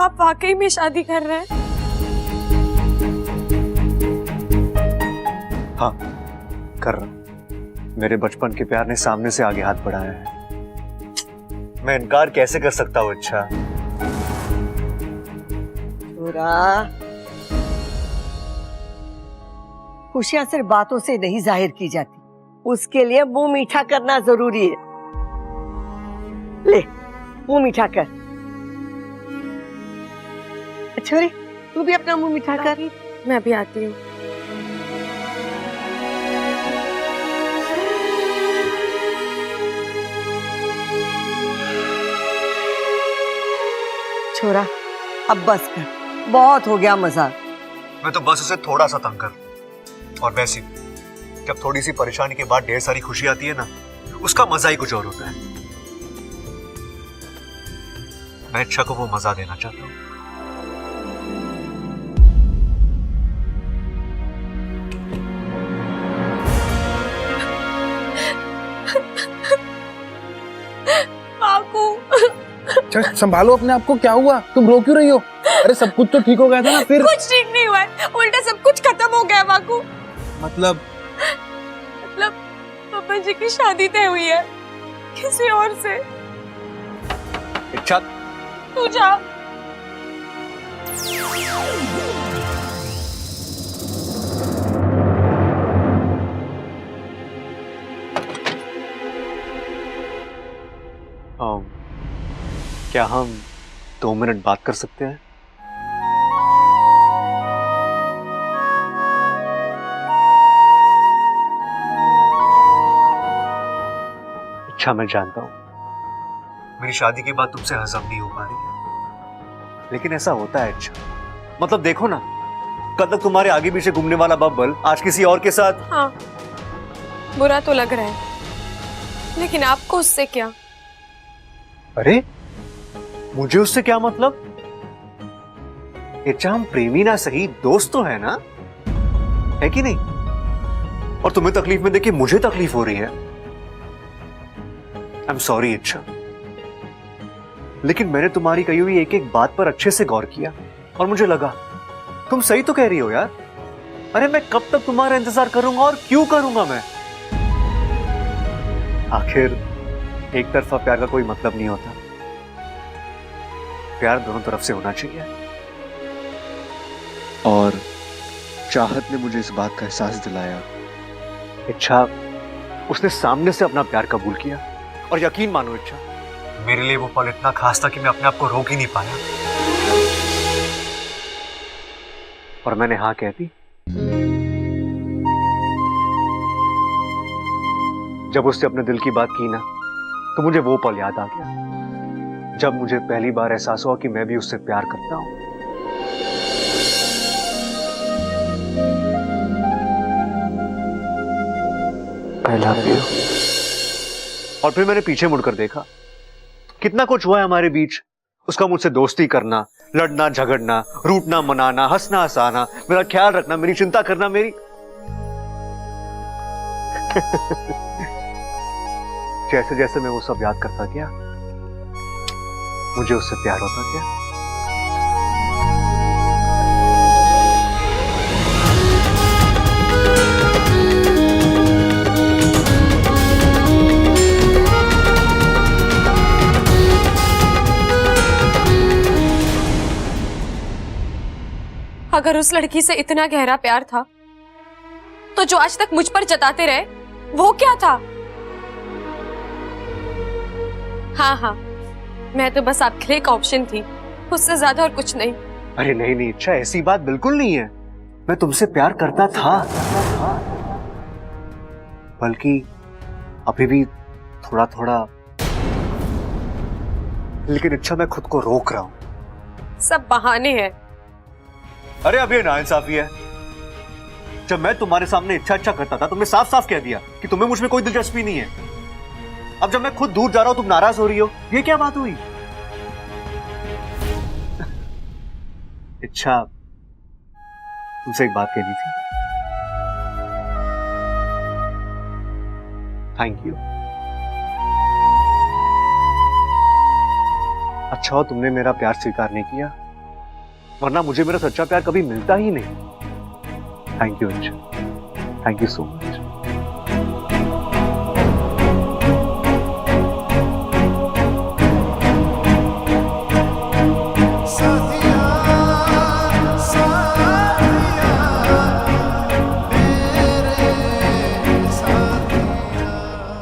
आप वाकई में शादी कर रहे हैं? हाँ, कर रहा हूं। मेरे बचपन के प्यार ने सामने से आगे हाथ बढ़ाया है। मैं इनकार कैसे कर सकता हूँ? अच्छा खुशियां सिर्फ बातों से नहीं जाहिर की जाती, उसके लिए मुंह मीठा करना जरूरी है। ले, मुंह मीठा कर। छोरी, तू भी अपना मुंह मीठा कर। मैं भी आती हूँ। छोरा, अब बस कर, बहुत हो गया मजाक। मैं तो बस उसे थोड़ा सा तंग कर, और वैसे जब थोड़ी सी परेशानी के बाद ढेर सारी खुशी आती है ना, उसका मजा ही कुछ और होता है। मैं इच्छा को वो मजा देना चाहता हूँ। चल संभालो अपने आप को, क्या हुआ? तुम रो क्यों रही हो? अरे सब कुछ तो ठीक हो गया था ना फिर। कुछ ठीक नहीं हुआ है, उल्टा सब कुछ खत्म हो गया बाकू। मतलब पापा जी की शादी तय हुई है किसी और से। इच्छा, तू जा। क्या हम 2 मिनट बात कर सकते हैं? अच्छा, मैं जानता हूं मेरी शादी के बाद तुमसे हजम नहीं हो पा रही है, लेकिन ऐसा होता है। अच्छा, मतलब देखो ना, कल तक तुम्हारे आगे पीछे घूमने वाला बब्बल आज किसी और के साथ। हाँ, बुरा तो लग रहा है, लेकिन आपको उससे क्या? अरे मुझे उससे क्या मतलब? इच्छा, हम प्रेमी ना सही, दोस्त तो है ना, है कि नहीं? और तुम्हें तकलीफ में देखिए मुझे तकलीफ हो रही है। आई एम सॉरी इच्छा, लेकिन मैंने तुम्हारी कही हुई एक एक बात पर अच्छे से गौर किया और मुझे लगा तुम सही तो कह रही हो यार। अरे मैं कब तक तुम्हारा इंतजार करूंगा और क्यों करूंगा मैं? आखिर एक तरफा प्यार का कोई मतलब नहीं होता, प्यार दोनों तरफ से होना चाहिए। और चाहत ने मुझे इस बात का एहसास दिलाया। इच्छा, उसने सामने से अपना प्यार कबूल किया, और यकीन मानो इच्छा, मेरे लिए वो पल इतना खास था कि मैं अपने आप को रोक ही नहीं पाया। और मैंने हाँ कह दी। जब उससे अपने दिल की बात की ना, तो मुझे वो पल याद आ गया जब मुझे पहली बार एहसास हुआ कि मैं भी उससे प्यार करता हूं। I love you। और फिर मैंने पीछे मुड़कर देखा, कितना कुछ हुआ है हमारे बीच। उसका मुझसे दोस्ती करना, लड़ना झगड़ना, रूठना मनाना, हंसना हंसाना, मेरा ख्याल रखना, मेरी चिंता करना, मेरी जैसे जैसे मैं वो सब याद करता गया, मुझे उससे प्यार होता गया। अगर उस लड़की से इतना गहरा प्यार था, तो जो आज तक मुझ पर जताते रहे वो क्या था? हाँ, मैं तो बस आपके लिए एक ऑप्शन थी, उससे ज्यादा और कुछ नहीं। अरे नहीं नहीं अच्छा, ऐसी बात बिल्कुल नहीं है। मैं तुमसे प्यार करता था, बल्कि अभी भी थोड़ा थोड़ा, लेकिन इच्छा मैं खुद को रोक रहा हूं। सब बहाने हैं। अरे अब ये नाइंसाफी है। जब मैं तुम्हारे सामने इच्छा करता था, तुमने साफ साफ कह दिया कि तुम्हें मुझ में कोई दिलचस्पी नहीं है। अब जब मैं खुद दूर जा रहा हूं, तुम नाराज हो रही हो। ये क्या बात हुई? इच्छा, तुमसे एक बात कहनी थी। Thank you. अच्छा हो तुमने मेरा प्यार स्वीकार नहीं किया, वरना मुझे मेरा सच्चा प्यार कभी मिलता ही नहीं। Thank you Anshu, thank you so much.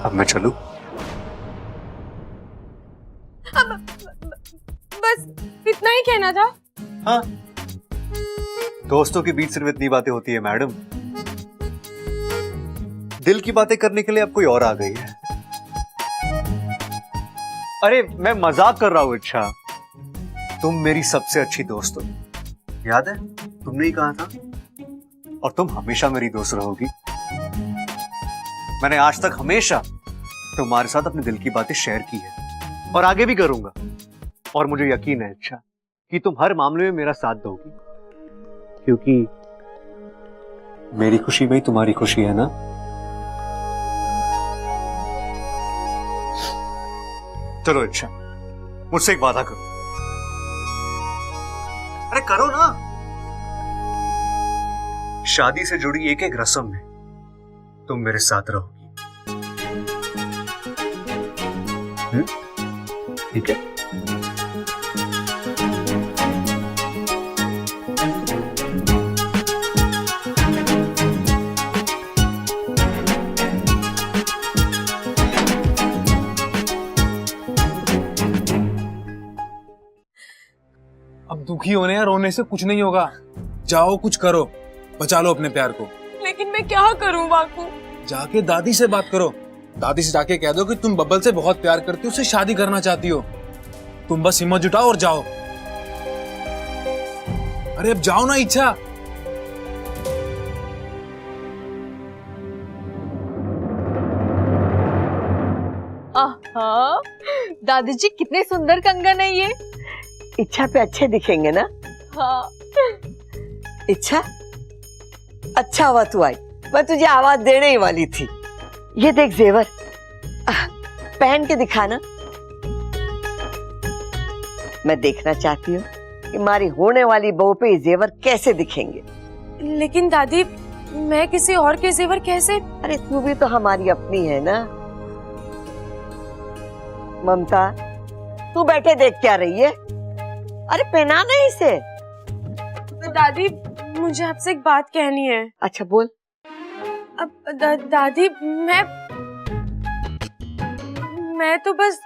अब मैं चलूं? बस इतना ही कहना था। हाँ, दोस्तों के बीच सिर्फ इतनी बातें होती है मैडम। दिल की बातें करने के लिए अब कोई और आ गई है। अरे मैं मजाक कर रहा हूं। अच्छा, तुम मेरी सबसे अच्छी दोस्त हो, याद है तुमने ही कहा था, और तुम हमेशा मेरी दोस्त रहोगी। मैंने आज तक हमेशा तुम्हारे साथ अपने दिल की बातें शेयर की है और आगे भी करूंगा। और मुझे यकीन है अच्छा कि तुम हर मामले में मेरा साथ दोगी, क्योंकि मेरी खुशी में ही तुम्हारी खुशी है ना। चलो अच्छा, मुझसे एक वादा करो। अरे करो ना। शादी से जुड़ी एक एक रस्म में तुम मेरे साथ रहोगी। ठीक है? अब दुखी होने या रोने से कुछ नहीं होगा। जाओ कुछ करो, बचा लो अपने प्यार को। लेकिन मैं क्या करूं बापू? जाके दादी से बात करो। दादी से जाके कह दो कि तुम बब्बल से बहुत प्यार करती हो, उससे शादी करना चाहती हो। तुम बस हिम्मत जुटाओ और जाओ। अरे अब जाओ ना इच्छा। आहा, दादी जी कितने सुंदर कंगन है ये। इच्छा पे अच्छे दिखेंगे ना? हाँ। इच्छा, अच्छा हुआ तू आई, मैं तुझे आवाज देने ही वाली थी। ये देख जेवर, पहन के दिखाना। मैं देखना चाहती हूँ कि हमारी होने वाली बहू पे ये जेवर कैसे दिखेंगे। लेकिन दादी, मैं किसी और के जेवर कैसे? अरे तू भी तो हमारी अपनी है ना। ममता, तू बैठे देख क्या रही है? अरे पहना नहीं इसे। दादी, मुझे आपसे एक बात कहनी है। अच्छा बोल। अब दादी, मैं तो बस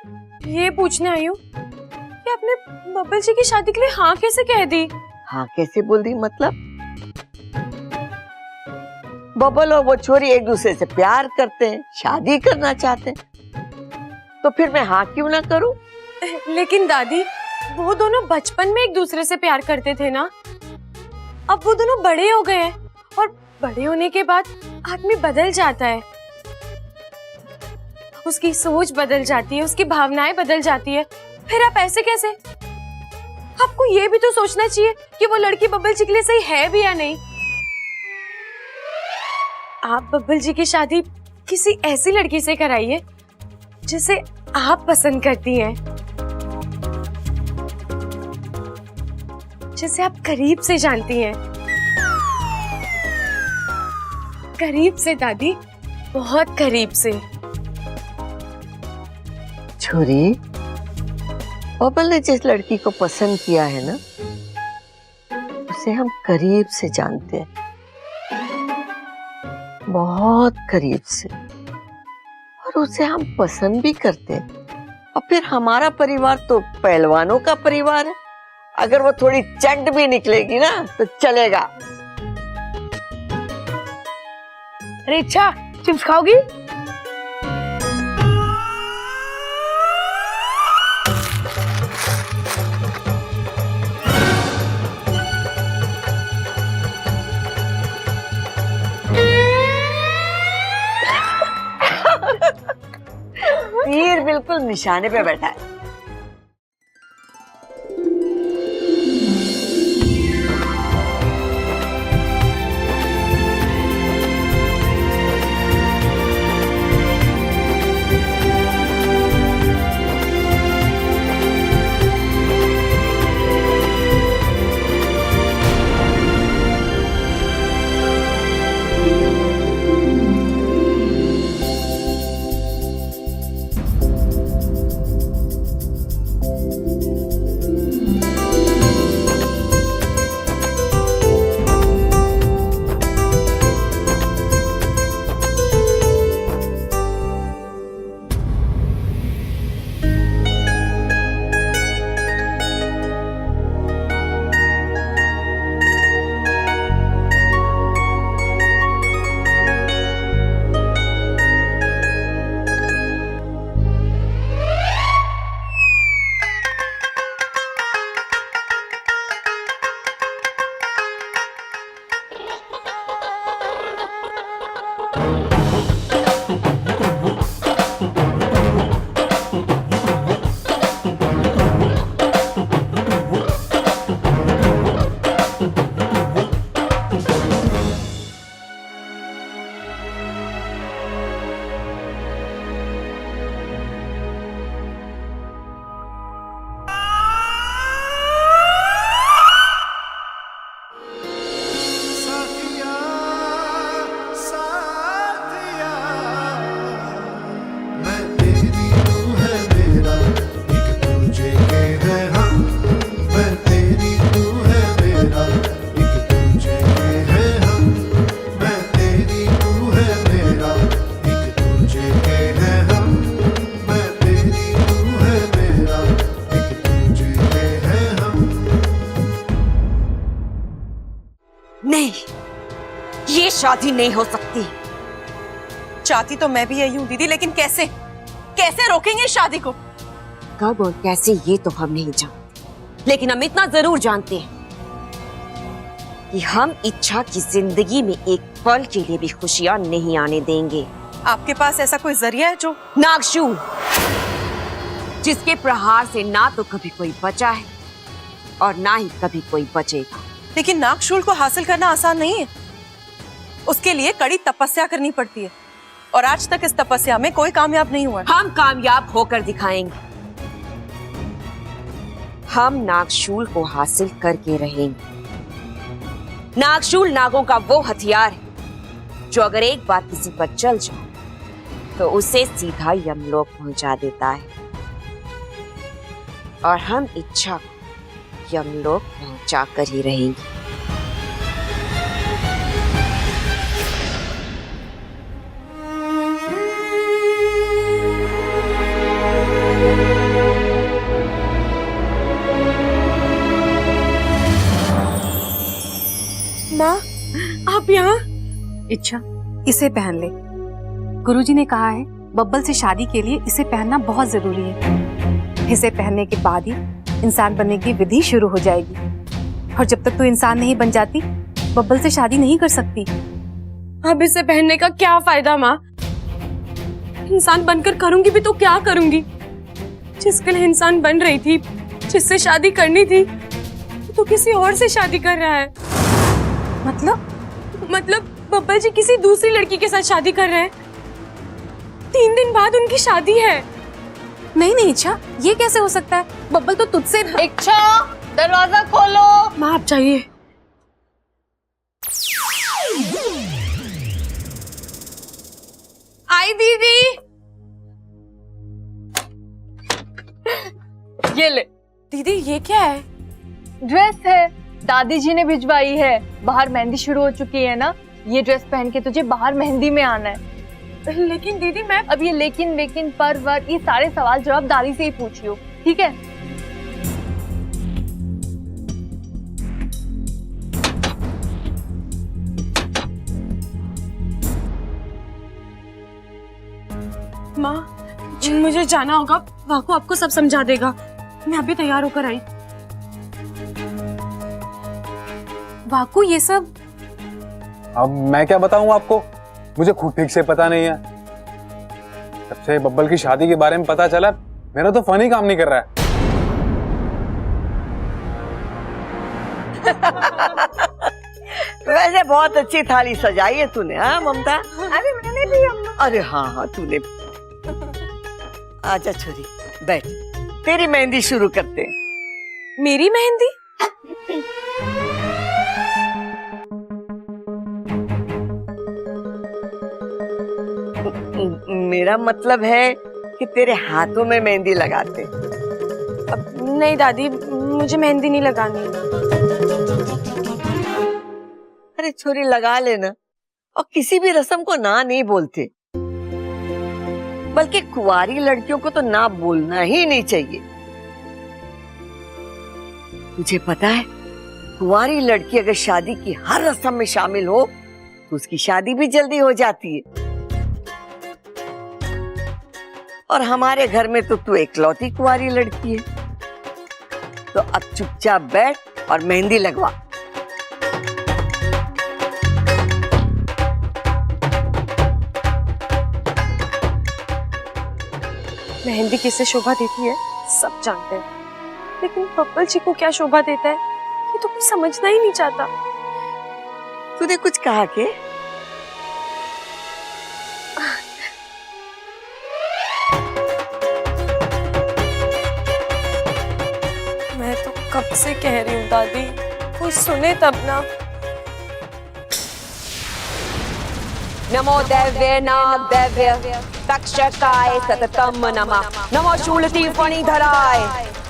ये पूछने आई हूँ कि आपने बब्बल जी की शादी के लिए हाँ कैसे कह दी? हाँ कैसे बोल दी मतलब? बब्बल और वो छोरी एक दूसरे से प्यार करते हैं, शादी करना चाहते हैं, तो फिर मैं हाँ क्यों ना करूं? लेकिन दादी, वो दोनों बचपन में एक दूसरे से प्यार करते थे ना। अब वो दोनों बड़े हो गए हैं, और बड़े होने के बाद आदमी बदल जाता है। उसकी सोच बदल जाती है, उसकी भावनाएं बदल जाती है। फिर आप ऐसे कैसे? आपको ये भी तो सोचना चाहिए कि वो लड़की बब्बल जी के लिए सही है भी या नहीं। आप बब्बल जी की शादी किसी ऐसी लड़की से कराइए जिसे आप पसंद करती हैं, जिसे आप करीब से जानती हैं। करीब से दादी, बहुत करीब से। छोरी, बब्बल ने जिस लड़की को पसंद किया है ना, उसे हम करीब से जानते हैं, बहुत करीब से, और उसे हम पसंद भी करते हैं। और फिर हमारा परिवार तो पहलवानों का परिवार है। अगर वो थोड़ी चंड भी निकलेगी ना तो चलेगा। अरे इच्छा, चिप्स खाओगी? तीर बिल्कुल निशाने पे बैठा है। शादी नहीं हो सकती। चाहती तो मैं भी यही हूँ दीदी, लेकिन कैसे कैसे रोकेंगे इस शादी को? कब और कैसे ये तो हम नहीं जानते, लेकिन हम इतना जरूर जानते हैं कि हम इच्छा की जिंदगी में एक पल के लिए भी खुशियां नहीं आने देंगे। आपके पास ऐसा कोई जरिया है जो? नागशूल, जिसके प्रहार से ना तो कभी कोई बचा है और ना ही कभी कोई बचेगा। लेकिन नागशूल को हासिल करना आसान नहीं है, उसके लिए कड़ी तपस्या करनी पड़ती है, और आज तक इस तपस्या में कोई कामयाब नहीं हुआ। हम कामयाब होकर दिखाएंगे। हम नागशूल को हासिल करके रहेंगे। नागशूल नागों का वो हथियार है जो अगर एक बार किसी पर चल जाए तो उसे सीधा यमलोक पहुंचा देता है, और हम इच्छा को यमलोक पहुंचा कर ही रहेंगे। माँ, आप यहाँ? इच्छा, इसे पहन ले। गुरुजी ने कहा है बब्बल से शादी के लिए इसे पहनना बहुत जरूरी है। इसे पहनने के बाद ही इंसान बनने की विधि शुरू हो जाएगी, और जब तक तू इंसान नहीं बन जाती बब्बल से शादी नहीं कर सकती। अब इसे पहनने का क्या फायदा माँ? इंसान बनकर करूंगी भी तो क्या करूंगी? जिसके लिए इंसान बन रही थी, जिससे शादी करनी थी, तो किसी और से शादी कर रहा है। मतलब बब्बल जी किसी दूसरी लड़की के साथ शादी कर रहे हैं। 3 दिन बाद उनकी शादी है। नहीं नहीं इच्छा, ये कैसे हो सकता है? बब्बल तो तुझसे इच्छा, दरवाजा खोलो। माँ आप चाहिए। आई दीदी। ये ले, दीदी ये क्या है? ड्रेस है, दादी जी ने भिजवाई है। बाहर मेहंदी शुरू हो चुकी है ना, ये ड्रेस पहन के तुझे बाहर मेहंदी में आना है। लेकिन दीदी मैं अब ये लेकिन पर वर ये सारे सवाल जवाब दादी से ही पूछियो, ठीक है? माँ मुझे जाना होगा, वाकू आपको सब समझा देगा। मैं अभी तैयार होकर आई। वाकू ये सब अब मैं क्या बताऊं आपको, मुझे खुद ठीक से पता नहीं है। जब से बब्बल की शादी के बारे में पता चला, मेरा तो फन ही काम नहीं कर रहा है। वैसे बहुत अच्छी थाली सजाई है तूने, हाँ ममता? अरे मैंने भी अम्मा। अरे हाँ तूने। आजा छोरी, बैठ, तेरी मेहंदी शुरू करते हैं। मेरी मेहंदी? मेरा मतलब है कि तेरे हाथों में मेहंदी लगाते। अब नहीं दादी, मुझे मेहंदी नहीं लगानी। अरे छोरी लगा लेना, और किसी भी रस्म को ना नहीं बोलते, बल्कि कुंवारी लड़कियों को तो ना बोलना ही नहीं चाहिए। तुझे पता है, कुंवारी लड़की अगर शादी की हर रस्म में शामिल हो तो उसकी शादी भी जल्दी हो जाती है। और हमारे घर में तो तू इकलौती कुंवारी लड़की है, तो अब चुपचाप बैठ और मेहंदी लगवा। मेहंदी किसे शोभा देती है सब जानते हैं, लेकिन बब्बल जी को क्या शोभा देता है ये तो कुछ समझना ही नहीं चाहता। तूने कुछ कहा के? मैं तो कब से कह रही हूँ दादी, कोई सुने तब ना। नमो दैव्य नाग दैव्य तक्षकाय सततम नमः। नमो शूलति फणिधराय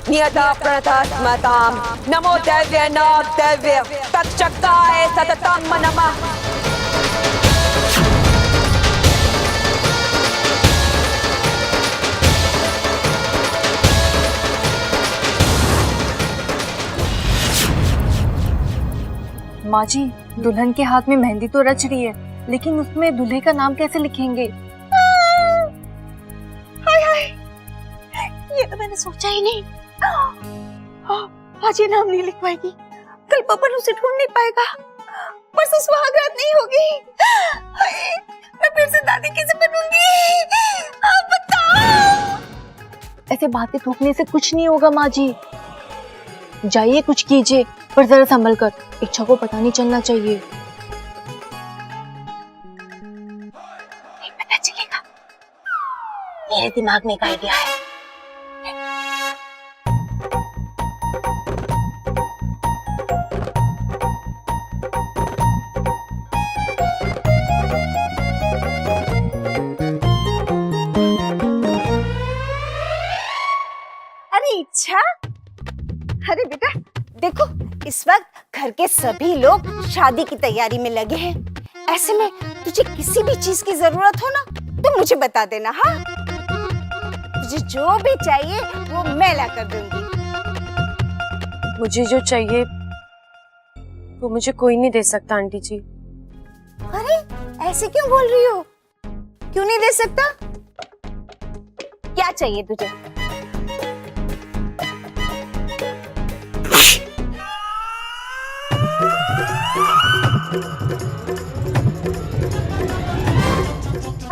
नियत प्रणत स्मताम। नमो दैव्य नाग दैव्य तक्षकाय सततम नमः। माँ जी, दुल्हन के हाथ में मेहंदी तो रच रही है, लेकिन उसमें दूल्हे का नाम कैसे लिखेंगे? हाय हाय, ये तो मैंने सोचा ही नहीं। आज ये नाम नहीं लिख पाएगी, कल बबल उसे ढूंढ नहीं पाएगा, परसों सुहागरात नहीं होगी। हाय, मैं फिर से दादी कैसे बनूंगी? आप बताओ। ऐसे बातें थूकने से कुछ नहीं होगा माँ जी। जाइए कुछ कीजिए, पर जरा संभल कर, इच्छा को पता नहीं चलना चाहिए। नहीं पता चलेगा, मेरे दिमाग में एक आइडिया है। अरे इच्छा, अरे बेटा देखो, इस वक्त घर के सभी लोग शादी की तैयारी में लगे हैं। ऐसे में तुझे किसी भी चीज की जरूरत हो ना तो मुझे बता देना। हाँ, तुझे जो भी चाहिए वो मैं ला कर दूंगी। मुझे जो चाहिए वो मुझे कोई नहीं दे सकता आंटी जी। अरे ऐसे क्यों बोल रही हो? क्यों नहीं दे सकता? क्या चाहिए तुझे?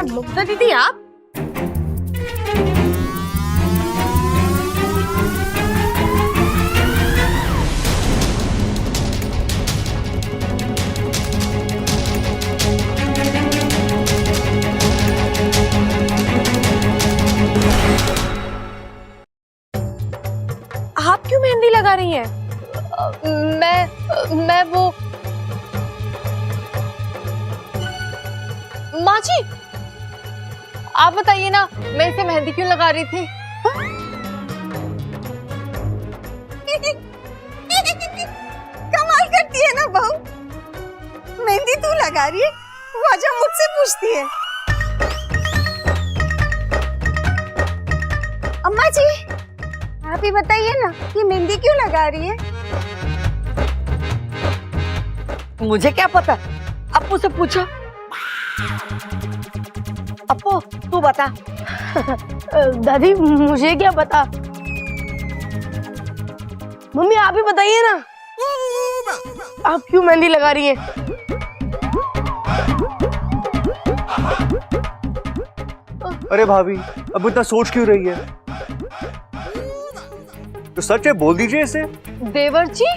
मुग्धा दीदी आप? आप क्यों मेहंदी लगा रही हैं? मैं वो माँ जी, आप बताइए ना, मैं इसे मेहंदी क्यों लगा रही थी? कमाल करती है ना बहू, मेहंदी तू लगा रही है, वजह मुझसे पूछती है। अम्मा जी, आप ही बताइए ना, ये मेहंदी क्यों लगा रही है? मुझे क्या पता, अप्पू से पूछो। अप्पू तू बता। दादी मुझे क्या पता, मम्मी आप ही बताइए ना, आप क्यों मेहंदी लगा रही हैं? अरे भाभी, अब इतना सोच क्यों रही है? तो सच है, बोल दीजिए इसे। देवर जी,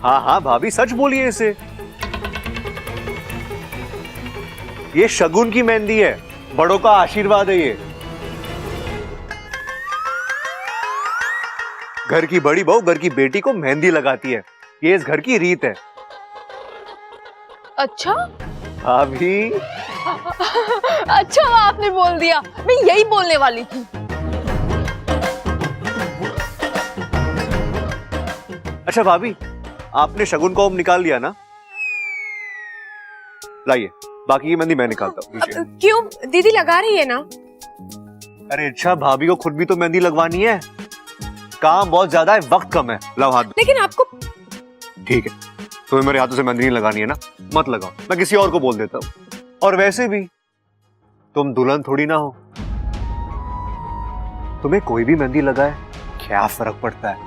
हाँ हाँ भाभी, सच बोलिए इसे। ये शगुन की मेहंदी है, बड़ों का आशीर्वाद है ये। घर की बड़ी बहू घर की बेटी को मेहंदी लगाती है, ये इस घर की रीत है। अच्छा भाभी, अच्छा आपने बोल दिया, मैं यही बोलने वाली थी। अच्छा भाभी, आपने शगुन को निकाल लिया ना? लाइए, बाकी की मेहंदी मैं निकालता हूँ। लीजिए। क्यों? दीदी लगा रही है ना। अरे अच्छा, भाभी को खुद भी तो मेहंदी लगवानी है, काम बहुत ज्यादा है, वक्त कम है। लाओ हाथ। लेकिन आपको ठीक है, तुम्हें मेरे हाथों से मेहंदी नहीं लगानी है ना, मत लगाओ, मैं किसी और को बोल देता हूँ। और वैसे भी तुम दुल्हन थोड़ी ना हो, तुम्हें कोई भी मेहंदी लगाए क्या फर्क पड़ता है?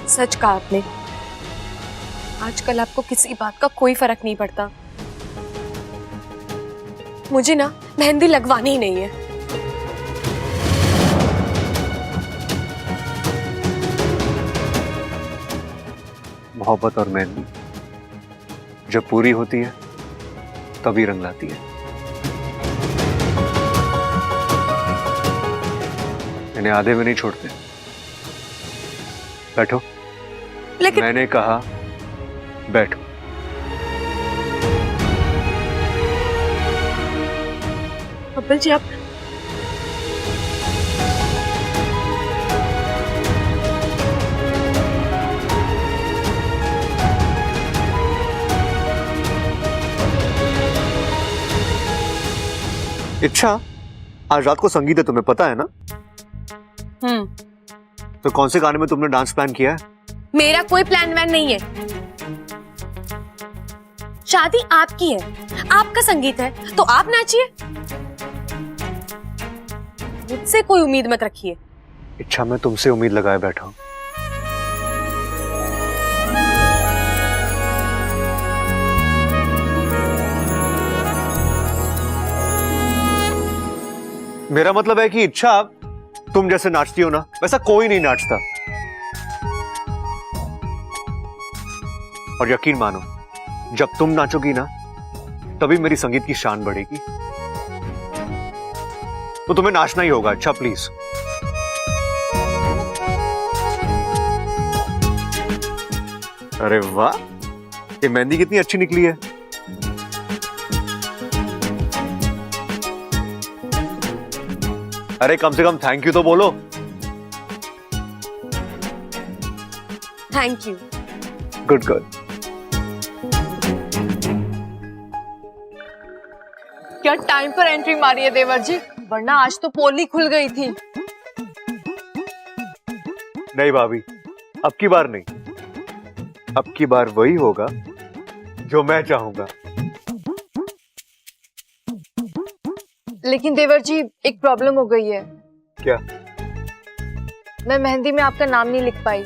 सच कहा आपने, आजकल आपको किसी बात का कोई फर्क नहीं पड़ता। मुझे ना मेहंदी लगवानी ही नहीं है। मोहब्बत और मेहंदी जब पूरी होती है तभी रंग लाती है। इन्हें आधे में नहीं छोड़ते। बैठो। लेकिन मैंने कहा बैठो। बब्बल जी आप इच्छा, आज रात को संगीत है, तुम्हें पता है ना? तो कौन से गाने में तुमने डांस प्लान किया है? मेरा कोई प्लान वैन नहीं है। शादी आपकी है, आपका संगीत है, तो आप नाचिए। मुझसे कोई उम्मीद मत रखिए। इच्छा, मैं तुमसे उम्मीद लगाए बैठा हूं। मेरा मतलब है कि इच्छा, तुम जैसे नाचती हो ना, वैसा कोई नहीं नाचता। और यकीन मानो, जब तुम नाचोगी ना, तभी मेरी संगीत की शान बढ़ेगी। तो तुम्हें नाचना ही होगा। अच्छा प्लीज। अरे वाह, ये मेहंदी कितनी अच्छी निकली है। अरे कम से कम थैंक यू तो बोलो। Thank you. Good good. क्या टाइम पर एंट्री मारी है देवर जी, वरना आज तो पोल ही खुल गई थी। नहीं भाभी, अब की बार नहीं। अब की बार वही होगा जो मैं चाहूंगा। लेकिन देवर जी, एक प्रॉब्लम हो गई है। क्या? मैं मेहंदी में आपका नाम नहीं लिख पाई।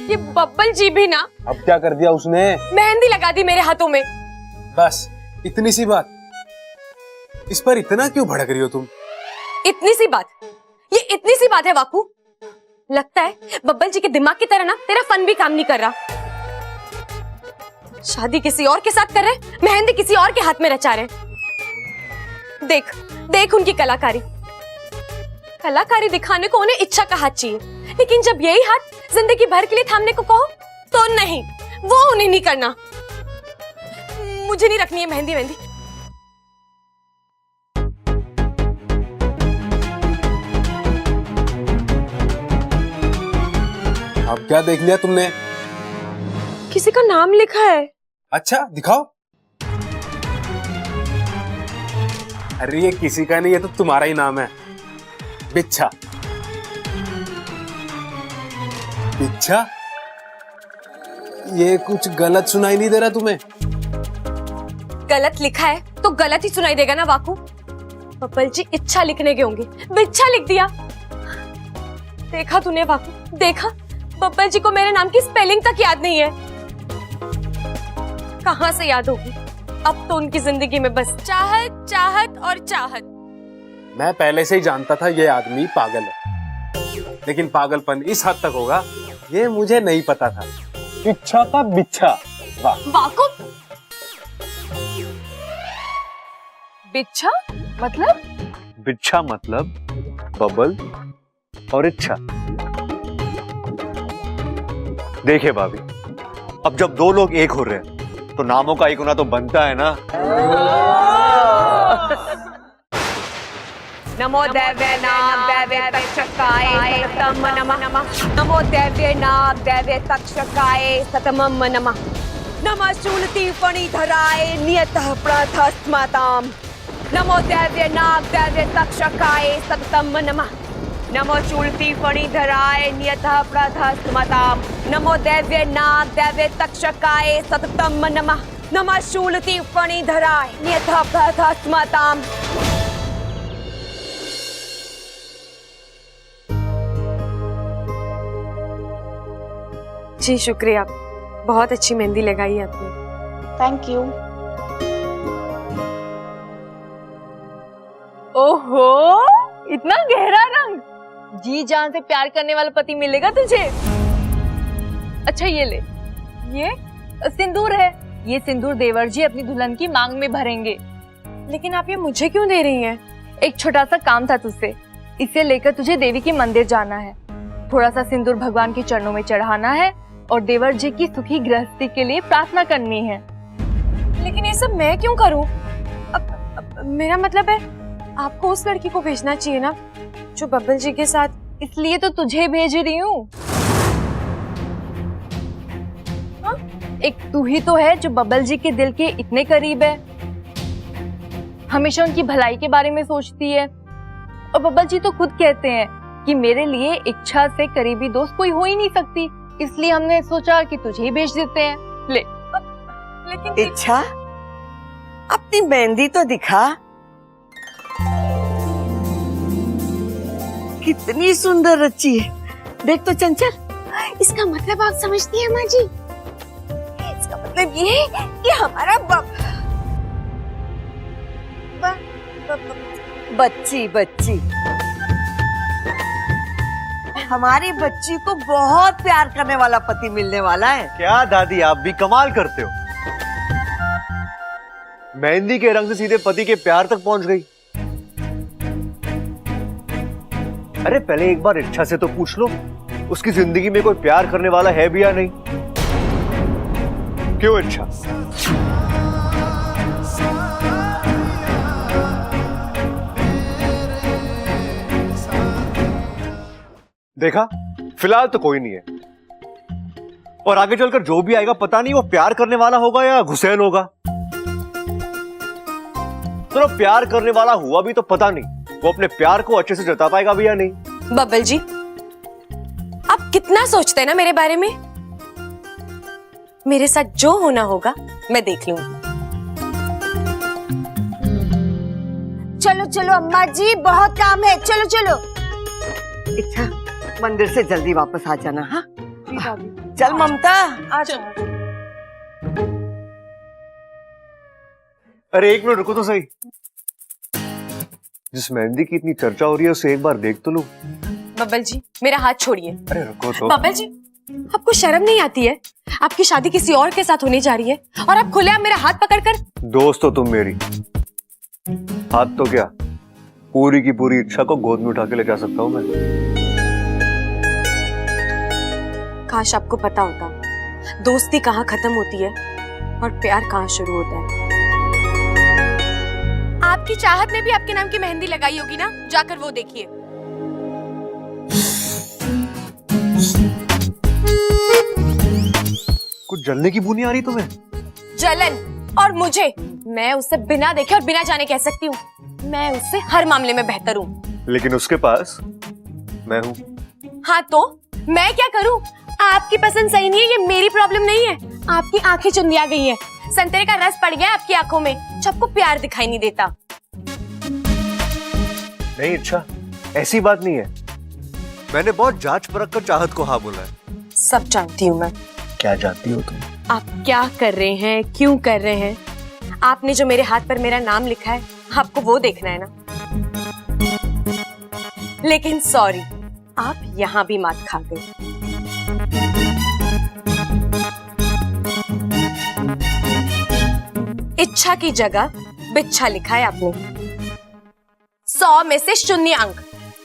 ये बब्बल जी भी ना अब क्या कर दिया उसने? मेहंदी लगा दी मेरे हाथों में। बस इतनी सी बात, इस पर इतना क्यों भड़क रही हो तुम? इतनी सी बात? ये इतनी सी बात है वाकू? लगता है बब्बल जी के दिमाग की तरह ना तेरा फन भी काम नहीं कर रहा। शादी किसी और के साथ कर रहे, मेहंदी किसी और के हाथ में रचा रहे। देख देख उनकी कलाकारी। कलाकारी दिखाने को उन्हें इच्छा का हाथ चाहिए, लेकिन जब यही हाथ जिंदगी भर के लिए थामने को कहो तो नहीं, वो उन्हें नहीं करना। मुझे नहीं रखनी है मेहंदी मेहंदी। अब क्या देख लिया तुमने? किसी का नाम लिखा है। अच्छा दिखाओ। अरे ये किसी का नहीं, ये तो तुम्हारा ही नाम है, बिच्छा। बिच्छा? ये कुछ गलत सुनाई नहीं दे रहा तुम्हें? गलत लिखा है तो गलत ही सुनाई देगा ना वाकू। बब्बल जी इच्छा लिखने के होंगे, बिच्छा लिख दिया। देखा तूने वाकू, देखा बब्बल जी को मेरे नाम की स्पेलिंग तक याद नहीं है। कहां से याद होगी? अब तो उनकी जिंदगी में बस चाहत चाहत और चाहत। मैं पहले से ही जानता था ये आदमी पागल है, लेकिन पागलपन इस हद तक होगा ये मुझे नहीं पता था। इच्छा का बिच्छा, वाह। वाकू, बिच्छा मतलब? बिच्छा मतलब बबल और इच्छा। देखिए भाभी, अब जब दो लोग एक हो रहे हैं तो नामों का एक होना तो बनता है ना। नमो दैव्य नाग दैव्य तक्षकाय सतम नमः। नमो दैव्य नाग दैव्य तक्षकाय सतमम नमः। नमः शूलति फणिधराय नियतः प्रथस्मताम्। नमो दैव्य नाग दैव्य तक्षकाय सततम नमः। नमो शूलति फणिधराय नियतः प्रथस्मताम्। नमो दैव्य नाग दैव्य तक्षकाय सततम नमः। नमः शूलति फणिधराय नियतः प्रथस्मताम्। जी शुक्रिया, बहुत अच्छी मेहंदी लगाई है आपने। Thank you. ओहो, इतना गहरा रंग। जी जान से प्यार करने वाला पति मिलेगा तुझे। अच्छा ये ले, ये सिंदूर है। ये सिंदूर देवर जी अपनी दुल्हन की मांग में भरेंगे। लेकिन आप ये मुझे क्यों दे रही हैं? एक छोटा सा काम था तुझसे, इसे लेकर तुझे देवी के मंदिर जाना है। थोड़ा सा सिंदूर भगवान के चरणों में चढ़ाना है और देवर जी की सुखी गृहस्थी के लिए प्रार्थना करनी है। लेकिन ये सब मैं क्यों करूं? अब मेरा मतलब है आपको उस लड़की को भेजना चाहिए ना जो बब्बल जी के साथ। इसलिए तो तुझे भेज रही हूँ। हाँ? एक तू ही तो है जो बब्बल जी के दिल के इतने करीब है, हमेशा उनकी भलाई के बारे में सोचती है। और बब्बल जी तो खुद कहते हैं कि मेरे लिए इच्छा से करीबी दोस्त कोई हो ही नहीं सकती, इसलिए हमने सोचा कि तुझे ही भेज देते हैं। ले। लेकिन इच्छा, अपनी मेहंदी तो दिखा, कितनी सुंदर रची है। देख तो चंचल। इसका मतलब आप समझती हैं माँ जी? इसका मतलब ये है कि हमारा बच्ची हमारी बच्ची को बहुत प्यार करने वाला पति मिलने वाला है। क्या दादी, आप भी कमाल करते हो। मेहंदी के रंग से सीधे पति के प्यार तक पहुंच गई। अरे पहले एक बार इच्छा से तो पूछ लो, उसकी जिंदगी में कोई प्यार करने वाला है भी या नहीं। क्यों इच्छा? देखा, फिलहाल तो कोई नहीं है, और आगे चलकर जो भी आएगा पता नहीं वो प्यार करने वाला होगा या घुसैन होगा। चलो प्यार करने वाला हुआ भी तो पता नहीं वो अपने प्यार को अच्छे से जता पाएगा भी या नहीं। बब्बल जी, आप कितना सोचते हैं ना मेरे बारे में। मेरे साथ जो होना होगा मैं देख लूंगी। चलो चलो अम्मा जी, बहुत काम है, चलो चलो। इच्छा, मंदिर से जल्दी वापस आ जाना। हाँ चल ममता। अरे एक मिनट रुको तो सही। जिस मेहंदी की इतनी चर्चा हो रही है उसे एक बार देख तो लो। बब्बल जी, मेरा हाथ छोड़िए। अरे रुको तो। बब्बल जी, आपको शर्म नहीं आती है? आपकी शादी किसी और के साथ होने जा रही है और आप खुलेआम मेरा हाथ पकड़कर। दोस्त हो तुम मेरी, हाथ तो क्या, पूरी की पूरी इच्छा को गोद में उठा के ले जा सकता हूं मैं। काश आपको पता होता दोस्ती कहाँ खत्म होती है और प्यार कहाँ शुरू होता है। आपकी चाहत ने भी आपके नाम की मेहंदी लगाई होगी ना, जाकर वो देखिए। कुछ जलने की बू नहीं आ रही तुम्हें? जलन और मुझे, मैं उससे बिना देखे और बिना जाने कह सकती हूँ मैं उससे हर मामले में बेहतर हूँ। लेकिन उसके पास मैं हूँ। हाँ तो मैं क्या करूँ? आपकी पसंद सही नहीं है, ये मेरी प्रॉब्लम नहीं है। आपकी आंखें चुंदिया गई हैं, संतरे का रस पड़ गया आपकी आंखों में, सबको प्यार दिखाई नहीं देता। नहीं इच्छा, ऐसी बात नहीं है। मैंने बहुत जांच परख कर चाहत को हाँ बोला है। सब जानती हूँ मैं। क्या जानती हो तुम? आप क्या कर रहे हैं, क्यों कर रहे हैं? आपने जो मेरे हाथ पर मेरा नाम लिखा है, आपको वो देखना है ना। लेकिन सॉरी, आप यहाँ भी मात खा गए। इच्छा की जगह बिच्छा लिखा है आपने। 100 में से 0 अंक।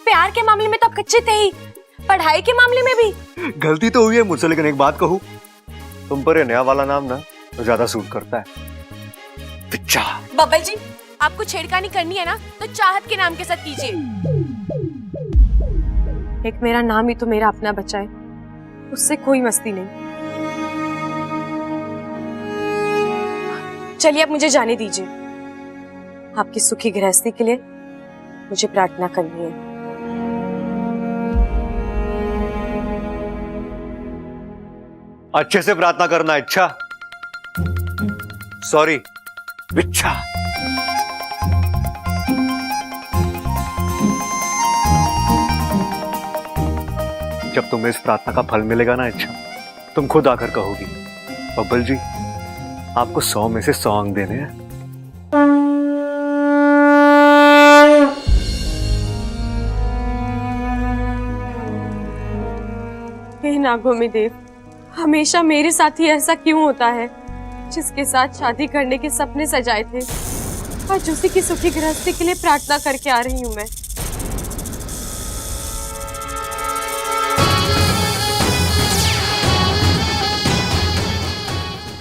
प्यार के मामले में तो आप कच्चे थे ही, पढ़ाई के मामले में भी। गलती तो हुई है मुझसे, लेकिन एक बात कहूँ, तुम पर ये नया वाला नाम ना तो ज्यादा सूट करता है, बिच्छा। बब्बल जी, आपको छेड़खानी करनी है ना तो चाहत के नाम के साथ कीजिए। एक मेरा नाम ही तो मेरा अपना बच्चा है, उससे कोई मस्ती नहीं। चलिए अब मुझे जाने दीजिए। आपकी सुखी गृहस्थी के लिए मुझे प्रार्थना करनी है। अच्छे से प्रार्थना करना इच्छा। सॉरी बिच्छा। जब तुम्हें इस प्रार्थना का फल मिलेगा ना इच्छा, तुम खुद आकर कहोगी, बब्बल जी आपको 100 में से 100 अंक देने हैं। हे नागों में देव, हमेशा मेरे साथ ही ऐसा क्यों होता है? जिसके साथ शादी करने के सपने सजाए थे, आज उसी की सुखी गृहस्थी के लिए प्रार्थना करके आ रही हूँ मैं।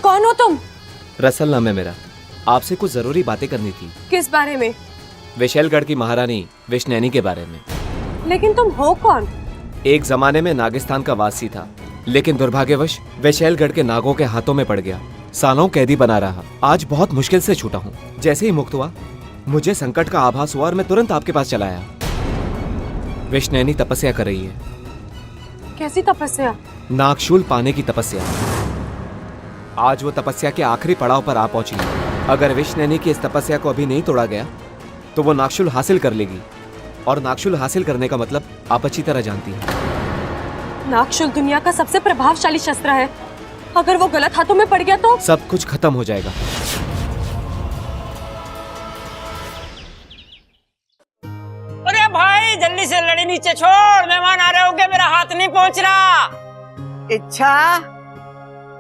कौन हो तुम? रसल नाम है मेरा। आपसे कुछ जरूरी बातें करनी थी। किस बारे में? विशैलगढ़ की महारानी विष्णैनी के बारे में। लेकिन तुम हो कौन? एक जमाने में नागिस्तान का वासी था, लेकिन दुर्भाग्यवश वैशैलगढ़ के नागों के हाथों में पड़ गया। सालों कैदी बना रहा। आज बहुत मुश्किल से छूटा हूँ। जैसे ही मुक्त हुआ, मुझे संकट का आभास हुआ और मैं तुरंत आपके पास चला आया। वैष्णैनी तपस्या कर रही है। कैसी तपस्या? नागशूल पाने की तपस्या। आज वो तपस्या के आखिरी पड़ाव पर आ पहुंची है। अगर वैष्णैनी की इस तपस्या को अभी नहीं तोड़ा गया तो वो नागशूल हासिल कर लेगी, और नागशूल हासिल करने का मतलब आप अच्छी तरह जानती हैं। नागशूल दुनिया का सबसे प्रभावशाली शस्त्र है। अगर वो गलत हाथों में पड़ गया तो सब कुछ खत्म हो जाएगा। अरे भाई जल्दी से लड़ी नीचे छोड़, मेहमान आ रहे होंगे, मेरा हाथ नहीं पहुंच रहा। इच्छा,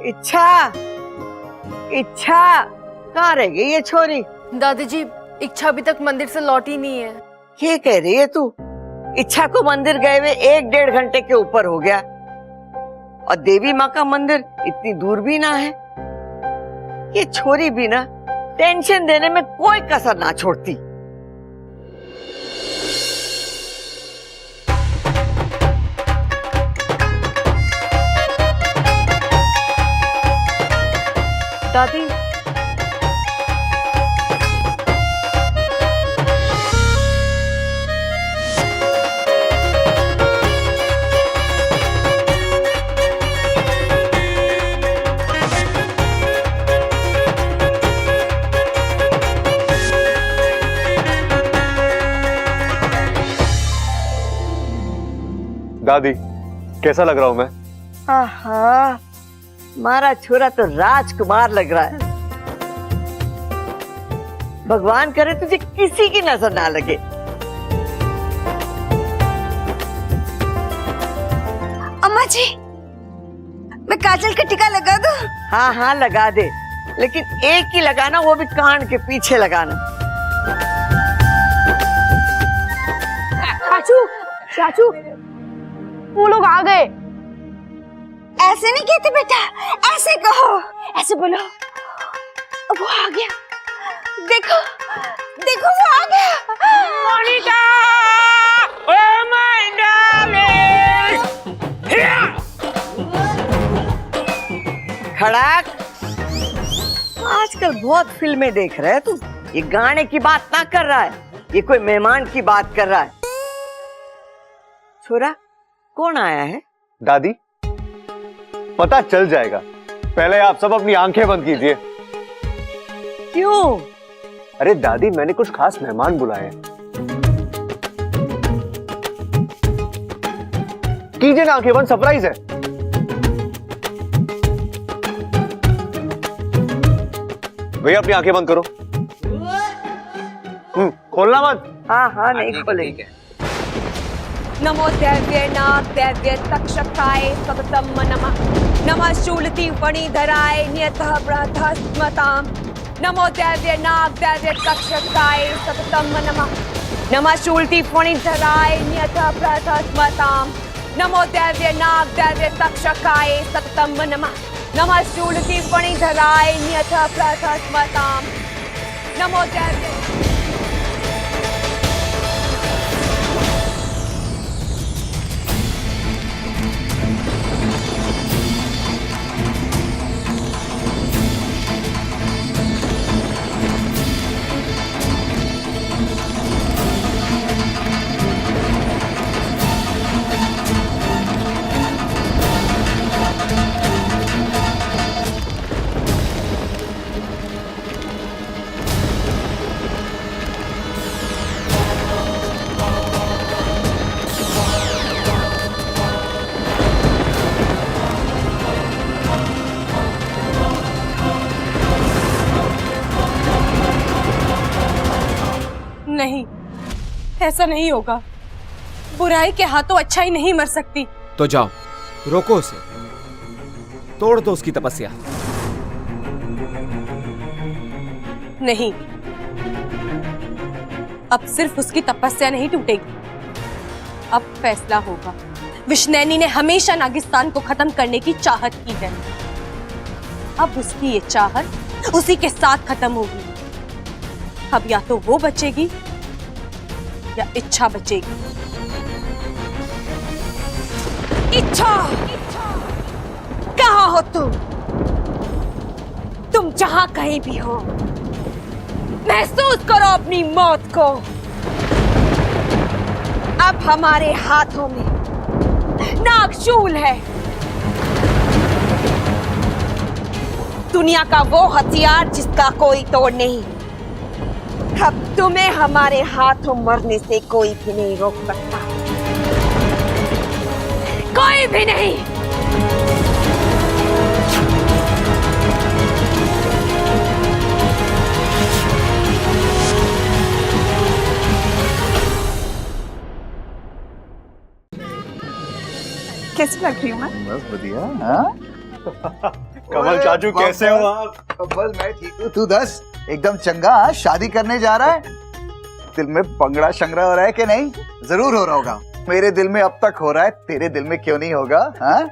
इच्छा, इच्छा, कहाँ रह गई ये छोरी? दादाजी, इच्छा अभी तक मंदिर से लौटी नहीं है। ये कह रही है तू? इच्छा को मंदिर गए हुए 1-1.5 घंटे के ऊपर हो गया, और देवी माँ का मंदिर इतनी दूर भी ना है। ये छोरी भी ना टेंशन देने में कोई कसर ना छोड़ती। दादी, दादी, कैसा लग रहा हूं मैं? आहा, मारा छोरा तो राजकुमार लग रहा है। भगवान करे तुझे किसी की नजर ना लगे। अम्मा जी, मैं काजल का टीका लगा दूं? हाँ हाँ लगा दे, लेकिन एक ही लगाना, वो भी कान के पीछे लगाना। चाचू, चाचू, वो लोग आ गए। ऐसे नहीं कहते बेटा, ऐसे कहो, ऐसे बोलो। वो आ गया, देखो देखो वो आ गया। Monica, oh my darling. खड़ाक, आजकल बहुत फिल्में देख रहा है तू। ये गाने की बात ना कर रहा है, ये कोई मेहमान की बात कर रहा है। छोरा, कौन आया है? दादी, पता चल जाएगा, पहले आप सब अपनी आंखें बंद कीजिए। क्यों? अरे दादी, मैंने कुछ खास मेहमान बुलाए हैं। कीजिए ना आंखें बंद, सरप्राइज है। भैया अपनी आंखें बंद करो। खोलना मत। हाँ हाँ नहीं खोलेंगे। नमो दैव्य नाग दैव्य तक्षकाय सततम नमः। नमः शूलति फणिधराय नियतः ब्रह्मस्मताम्। नमो दैव्य नाग दैव्य तक्षकाय सततम नमः। नमः शूलति फणिधराय नियतः ब्रह्मस्मताम्। नमो दैव्य नाग दैव्य तक्षकाय सततम नमः। नमः शूलति फणिधराय नियतः ब्रह्मस्मताम्। नमो दैव्य नहीं, ऐसा नहीं होगा। बुराई के हाथों अच्छाई नहीं मर सकती। तो जाओ, रोको उसे, तोड़ दो उसकी तपस्या। नहीं, अब सिर्फ उसकी तपस्या नहीं टूटेगी, अब फैसला होगा। वैष्णैनी ने हमेशा नागिस्तान को खत्म करने की चाहत की है। अब उसकी ये चाहत उसी के साथ खत्म होगी। अब या तो वो बचेगी या इच्छा बचेगी। इच्छा, हो तुम जहां कहीं भी हो, महसूस करो अपनी मौत को। अब हमारे हाथों में नागशूल है, दुनिया का वो हथियार जिसका कोई तोड़ नहीं। अब तुम्हें हमारे हाथों मरने से कोई भी नहीं रोक सकता, कोई भी नहीं। कैसी लग रही हूँ मैं? बस बढ़िया। हाँ? कमल चाचू कैसे हो आप? बस मैं ठीक हूँ, तू दस एकदम चंगा। हाँ? शादी करने जा रहा है, दिल में पंगड़ा शंगड़ा हो रहा है कि नहीं? जरूर हो रहा होगा, मेरे दिल में अब तक हो रहा है, तेरे दिल में क्यों नहीं होगा? हाँ?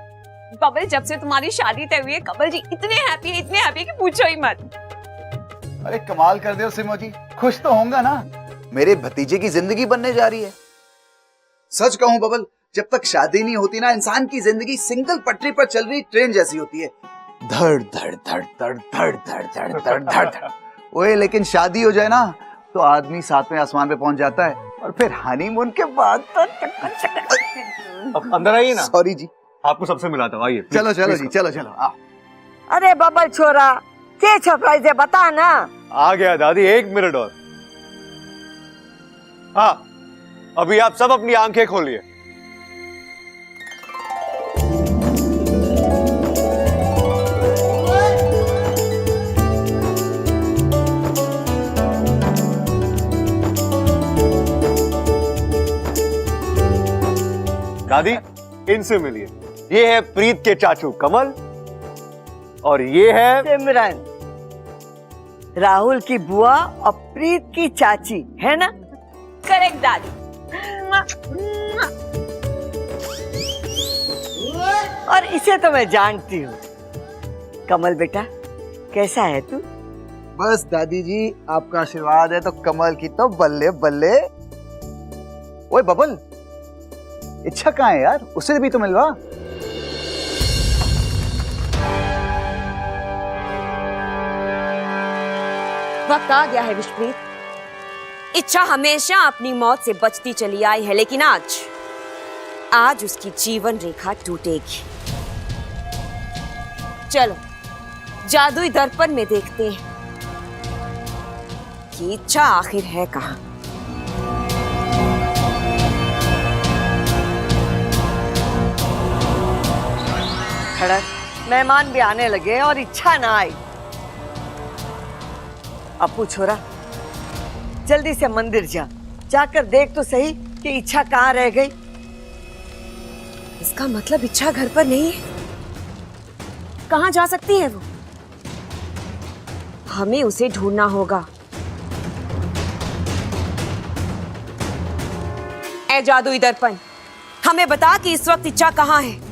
बबल, जब से तुम्हारी शादी तय हुई है कमल जी इतने हैप्पी है कि पूछो ही मत। अरे कमाल कर दो सिमो जी, खुश तो होगा ना, मेरे भतीजे की जिंदगी बनने जा रही है। सच कहूँ बबल, जब तक शादी नहीं होती ना, इंसान की जिंदगी सिंगल पटरी पर चल रही ट्रेन जैसी होती है, धड़ धड़ धड़ धड़ धड़ धड़ धड़ धड़ धड़ धड़। ओए लेकिन शादी हो जाए ना तो आदमी सातवें आसमान पे पहुंच जाता है, और फिर हनीमून के बाद तो अब अंदर आइए ना। सॉरी जी, आपको सबसे मिलाता हूँ, आइए। चलो चलो जी, चलो चलो आओ। अरे बबल छोरा, क्या सरप्राइज है बता ना। आ गया दादी, 1 मिनट और। हाँ, अभी आप सब अपनी आंखें खोलिए। दादी, इनसे मिलिए। ये है प्रीत के चाचू कमल, और ये है सिमरन, राहुल की बुआ और प्रीत की चाची, है ना? करेक्ट दादी। और इसे तो मैं जानती हूँ। कमल बेटा, कैसा है तू? बस दादी जी, आपका आशीर्वाद है तो कमल की तो बल्ले बल्ले। ओए बबल, इच्छा कहाँ है यार, उससे भी तो मिलवा। वक्त आ गया है विश्वप्रीत। इच्छा हमेशा अपनी मौत से बचती चली आई है, लेकिन आज उसकी जीवन रेखा टूटेगी। चलो जादुई दर्पण में देखते हैं कि इच्छा आखिर है कहाँ। खड़क, मेहमान भी आने लगे और इच्छा ना आई। अपू छोरा, जल्दी से मंदिर जा, जाकर देख तो सही कि इच्छा कहाँ रह गई। इसका मतलब इच्छा घर पर नहीं है। कहाँ जा सकती है वो? हमें उसे ढूंढना होगा। ए जादुई दर्पण, हमें बता कि इस वक्त इच्छा कहाँ है।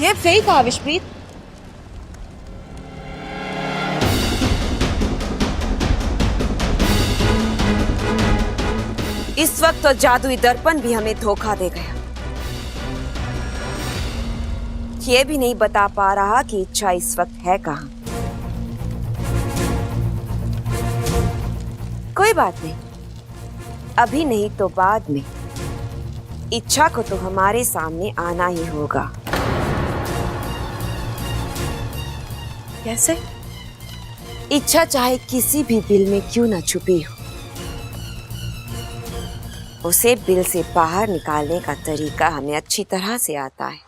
ये सही कहा विश्वप्रीत। इस वक्त तो जादुई दर्पण भी हमें धोखा दे गया। ये भी नहीं बता पा रहा कि इच्छा इस वक्त है कहाँ। कोई बात नहीं, अभी नहीं तो बाद में इच्छा को तो हमारे सामने आना ही होगा। कैसे? इच्छा चाहे किसी भी बिल में क्यों न छुपी हो, उसे बिल से बाहर निकालने का तरीका हमें अच्छी तरह से आता है।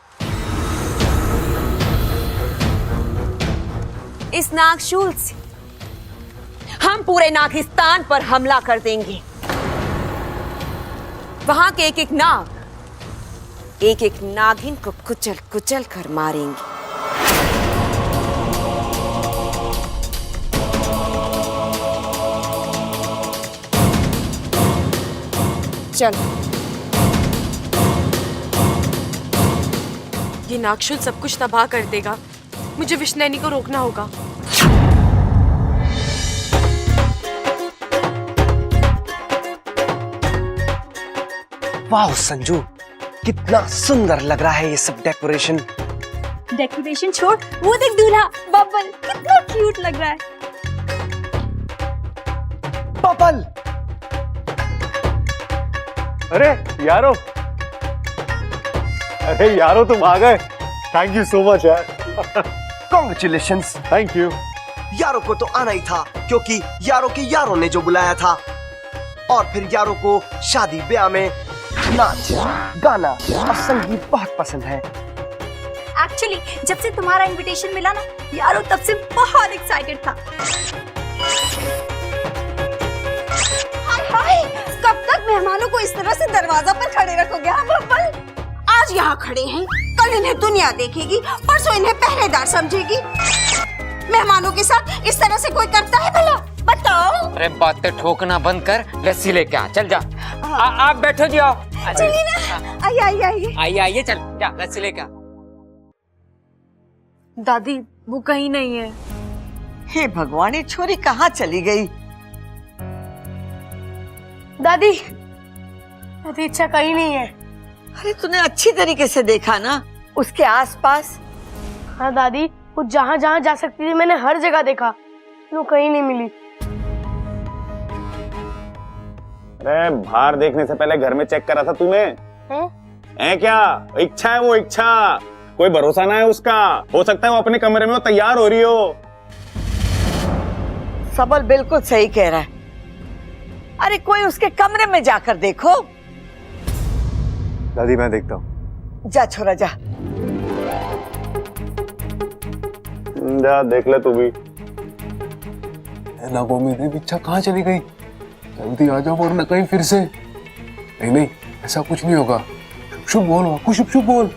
इस नागशूल से हम पूरे नागिस्तान पर हमला कर देंगे। वहां के एक एक नाग, एक एक नागिन को कुचल कुचल कर मारेंगे। चलो ये नागशूल सब कुछ तबाह कर देगा। मुझे विष्णु को रोकना होगा। वाह संजू, कितना सुंदर लग रहा है ये सब डेकोरेशन। डेकोरेशन छोड़, वो देख दूल्हा बबल कितना क्यूट लग रहा है। बबल, अरे यारो तुम आ गए। थैंक यू सो मच यार। कॉन्ग्रेचुलेशंस। Thank you. यारों को तो आना ही था, क्योंकि यारों के यारों ने जो बुलाया था। और फिर यारों को शादी ब्याह में नाच, गाना और संगीत बहुत पसंद है। एक्चुअली जब से तुम्हारा इनविटेशन मिला ना यारो, तब से बहुत एक्साइटेड था। हाय हाय, कब तक मेहमानों को इस तरह से दरवाजा पर खड़े रखोगे? हाँ बब्बल, आज यहाँ खड़े हैं, कल इन्हें दुनिया देखेगी, परसों इन्हें पहरेदार समझेगी। मेहमानों के साथ इस तरह से कोई करता है भला? बताओ। अरे बातें ठोकना बंद कर, लस्सी लेके आ, चल जा। आप बैठो जी, आओ। चलिए ना, आइए आइए आइए आइए आइए, चल जा, लस्सी लेके आ। दादी वो कहीं नहीं है। हे भगवान, ये छोरी कहाँ चली गई? दादी, इच्छा कहीं नहीं है। अरे तूने अच्छी तरीके से देखा ना उसके आसपास? हाँ दादी, वो जहाँ जहाँ जा सकती थी मैंने हर जगह देखा, वो कहीं नहीं मिली। अरे बाहर देखने से पहले घर में चेक करा था तूने? है क्या? इच्छा है वो, इच्छा। कोई भरोसा ना है उसका। हो सकता है वो अपने कमरे में वो तैयार हो रही हो। सबल बिल्कुल सही कह रहा है। अरे कोई उसके कमरे में जाकर देखो। दादी मैं देखता हूँ। जा छोरा जा। जा देख ले तू भी। नागोमी देवी, इच्छा कहाँ चली गई? जल्दी आ जाओ, वरना कहीं फिर से। नहीं नहीं, ऐसा कुछ नहीं होगा। शुभ बोल बापू, शुभ शुभ बोल।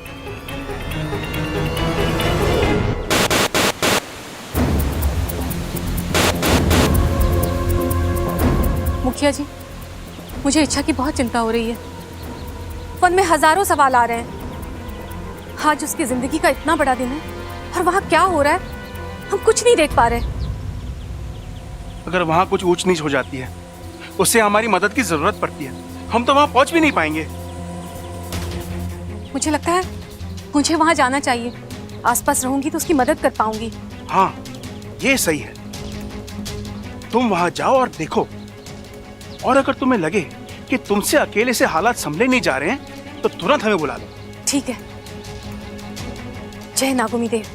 मुखिया जी, मुझे इच्छा की बहुत चिंता हो रही है। मन में हजारों सवाल आ रहे हैं। आज उसकी जिंदगी का इतना बड़ा दिन है और वहां क्या हो रहा है हम कुछ नहीं देख पा रहे। अगर वहां कुछ ऊंच नीच हो जाती है, उससे हमारी मदद की जरूरत पड़ती है, हम तो वहां पहुंच भी नहीं पाएंगे। मुझे लगता है मुझे वहां जाना चाहिए। आसपास रहूंगी तो उसकी मदद कर पाऊंगी। हाँ, ये सही है। तुम वहां जाओ और देखो, और अगर तुम्हें लगे कि तुमसे अकेले से हालात संभले नहीं जा रहे हैं, तो तुरंत हमें बुला लो। ठीक है। जय नागोमी देव।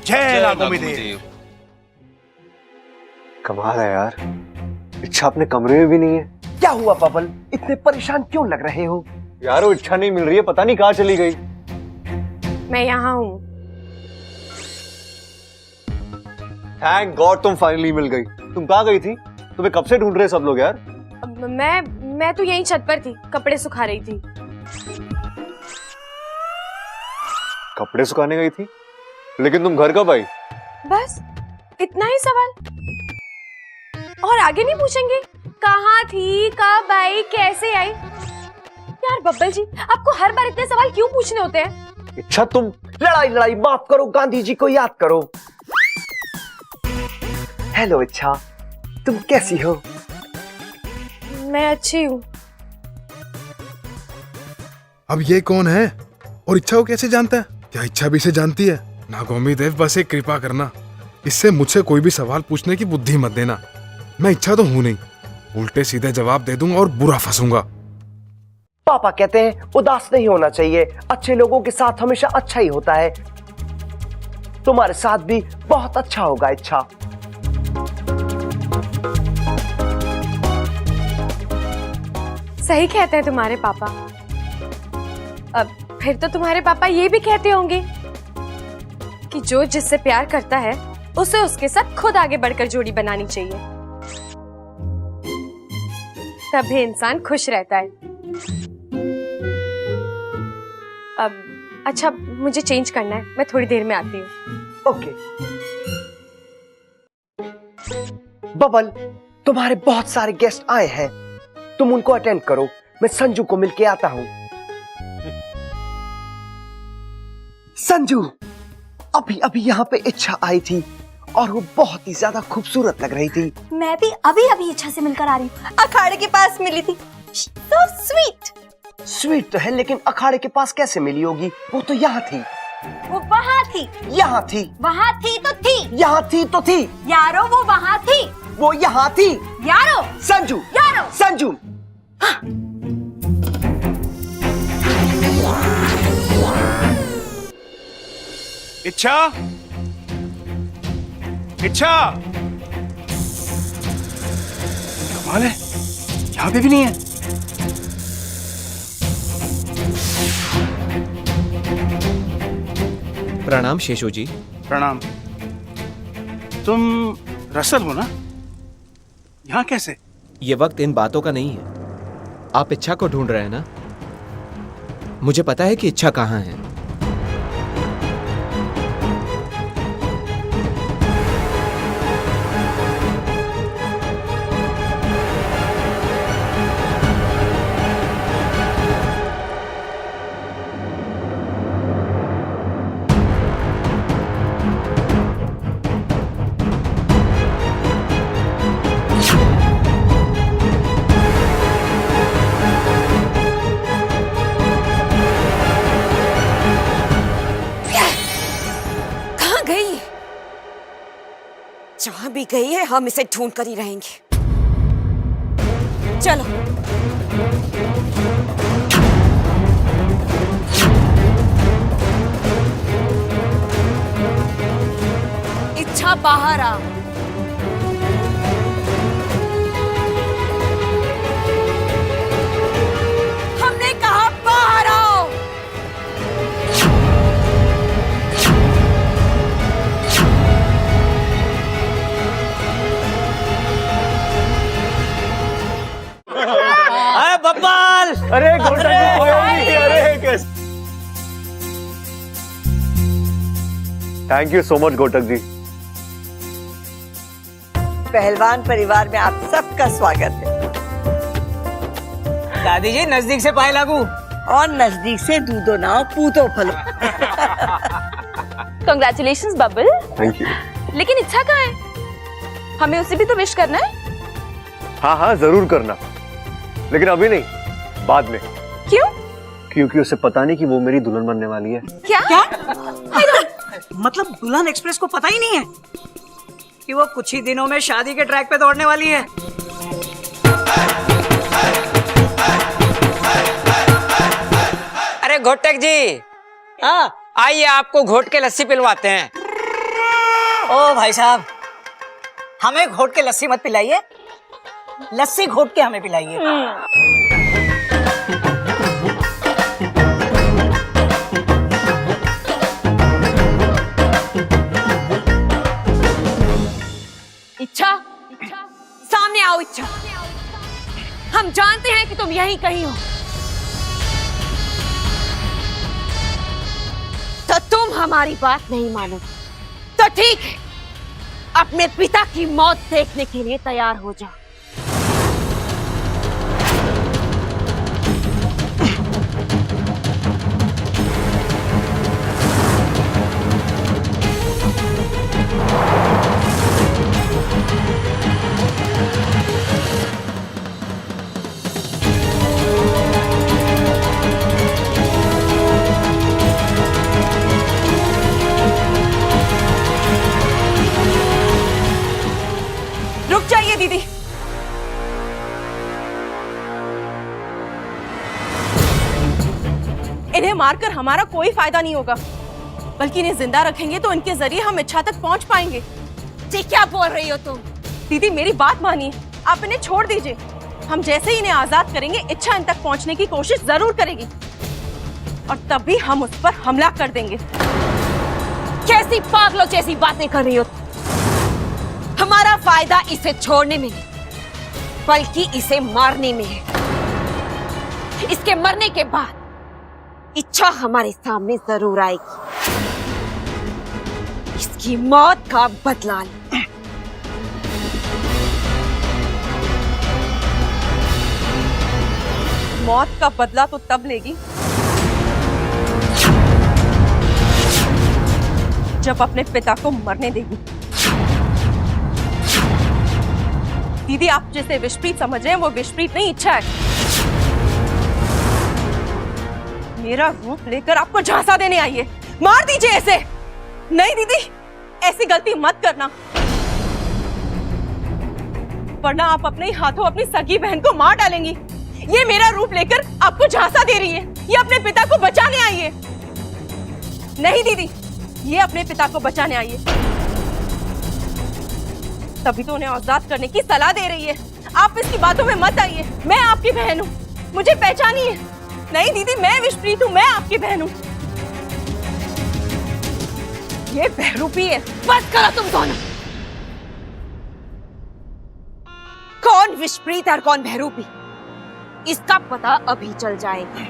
जय नागोमी देव। कमाल है यार, इच्छा अपने कमरे में भी नहीं है। क्या हुआ बबल, इतने परेशान क्यों लग रहे हो? यार वो इच्छा नहीं मिल रही है, पता नहीं कहाँ चली गई। मैं यहाँ हूँ। थैंक गॉड तुम फाइनली मिल गई। तुम कहाँ गई थी? तुम्हें कब से ढूंढ रहे सब लोग यार। मैं तो यहीं छत पर थी, कपड़े सुखा रही थी। कपड़े सुखाने गई थी? लेकिन तुम घर कब आई? बस इतना ही सवाल, और आगे नहीं पूछेंगे? कहाँ थी, कब आई, कैसे आई? यार बब्बल जी, आपको हर बार इतने सवाल क्यों पूछने होते हैं? इच्छा तुम लड़ाई माफ करो, गांधी जी को याद करो। हेलो इच्छा, तुम कैसी हो? मैं अच्छी हूँ। अब ये कौन है और इच्छा को कैसे जानता है? क्या इच्छा भी इसे जानती है? नागोमी देव, बस एक कृपा करना, इससे मुझसे कोई भी सवाल पूछने की बुद्धि मत देना। मैं इच्छा तो हूं नहीं, उल्टे सीधे जवाब दे दूंगा और बुरा फंसूंगा। पापा कहते हैं उदास नहीं होना चाहिए, अच्छे लोगों के साथ हमेशा अच्छा ही होता है। तुम्हारे साथ भी बहुत अच्छा होगा इच्छा। सही कहते हैं तुम्हारे पापा। अब फिर तो तुम्हारे पापा ये भी कहते होंगे कि जो जिससे प्यार करता है उसे उसके साथ खुद आगे बढ़कर जोड़ी बनानी चाहिए, तभी इंसान खुश रहता है। अब अच्छा, मुझे चेंज करना है, मैं थोड़ी देर में आती हूँ। ओके। बबल, तुम्हारे बहुत सारे गेस्ट आए हैं, तुम उनको अटेंड करो, मैं संजू को मिलके आता हूँ। संजू, अभी अभी यहाँ पे इच्छा आई थी और वो बहुत ही ज्यादा खूबसूरत लग रही थी। मैं भी अभी अभी इच्छा से मिलकर आ रही हूँ, अखाड़े के पास मिली थी। So sweet। स्वीट तो है, लेकिन अखाड़े के पास कैसे मिली होगी? वो तो यहाँ थी। वो वहाँ थी। यहाँ थी। वहाँ थी तो थी। यहाँ थी तो थी। यारो वो वहाँ थी। वो यहाँ थी। यारो। संजू। यारो। संजू। इच्छा, इच्छा, कमाल है, यहाँ पे भी नहीं है। प्रणाम शेषू जी। प्रणाम। तुम रसल हो ना? यहाँ कैसे? ये वक्त इन बातों का नहीं है। आप इच्छा को ढूंढ रहे हैं ना? मुझे पता है कि इच्छा कहाँ है। जहां भी गई है हम इसे ढूंढ कर ही रहेंगे। चलो। इच्छा बाहर आ। हमने कहा बाहर आओ। अरे बब्बल, अरे कैसे? थैंक यू सो मच घोटक जी। पहलवान परिवार में आप सबका स्वागत है। दादी जी नजदीक से पाए लागू और नजदीक से दूधो नाव पूतो फलो। कंग्रेचुलेशंस बबल। Thank you. लेकिन इच्छा कहाँ है? हमें उसे भी तो विश करना है। हाँ हाँ जरूर करना, लेकिन अभी नहीं, बाद में। क्यों? क्योंकि उसे पता नहीं कि वो मेरी दुल्हन बनने वाली है। क्या? मतलब दुल्हन एक्सप्रेस को पता ही नहीं है कि वो कुछ ही दिनों में शादी के ट्रैक पे दौड़ने वाली है। अरे घोटक जी, हाँ आइए आपको घोट के लस्सी पिलवाते हैं। ओ भाई साहब, हमें घोट के लस्सी मत पिलाइए, लस्सी घोट के हमें पिलाइए। इच्छा, सामने आओ इच्छा। हम जानते हैं कि तुम यहीं कहीं हो। तो तुम हमारी बात नहीं मानो तो ठीक है, अपने पिता की मौत देखने के लिए तैयार हो जाओ। रुक जाइए दीदी। इन्हें मारकर हमारा कोई फायदा नहीं होगा, बल्कि इन्हें जिंदा रखेंगे तो इनके जरिए हम इच्छा तक पहुंच पाएंगे। जी क्या बोल रही हो तुम? दीदी मेरी बात मानिए, आप इन्हें छोड़ दीजिए। हम जैसे ही इन्हें आजाद करेंगे, इच्छा इन तक पहुंचने की कोशिश जरूर करेगी और तभी हम उस पर हमला कर देंगे। कैसी पागलों जैसी बातें कर रही हो? हमारा फायदा इसे छोड़ने में नहीं, बल्कि इसे मारने में है। इसके मरने के बाद इच्छा हमारे सामने जरूर आएगी। इसकी मौत का बदला ले। मौत का बदला तो तब लेगी जब अपने पिता को मरने देगी। दीदी, आप जिसे विषप्रीत समझ रहे हैं वो विषप्रीत नहीं, इच्छा है। मेरा रूप लेकर आपको झांसा देने आई है। मार दीजिए ऐसे। नहीं दीदी, ऐसी गलती मत करना, वरना आप अपने ही हाथों अपनी सगी बहन को मार डालेंगी। ये मेरा रूप लेकर आपको झांसा दे रही है, ये अपने पिता को बचाने आई है। नहीं दीदी, ये अपने पिता को बचाने आई है, तभी तो उन्हें आजाद करने की सलाह दे रही है। आप इसकी बातों में मत आइए। मैं आपकी बहन हूँ, मुझे पहचानिए। नहीं दीदी, मैं विषप्रीत हूँ, मैं आपकी बहन हूँ। ये बहरूपी है। बस करो तुम दोनों। कौन विषप्रीत और कौन बहरूपी, इसका पता अभी चल जाएगा।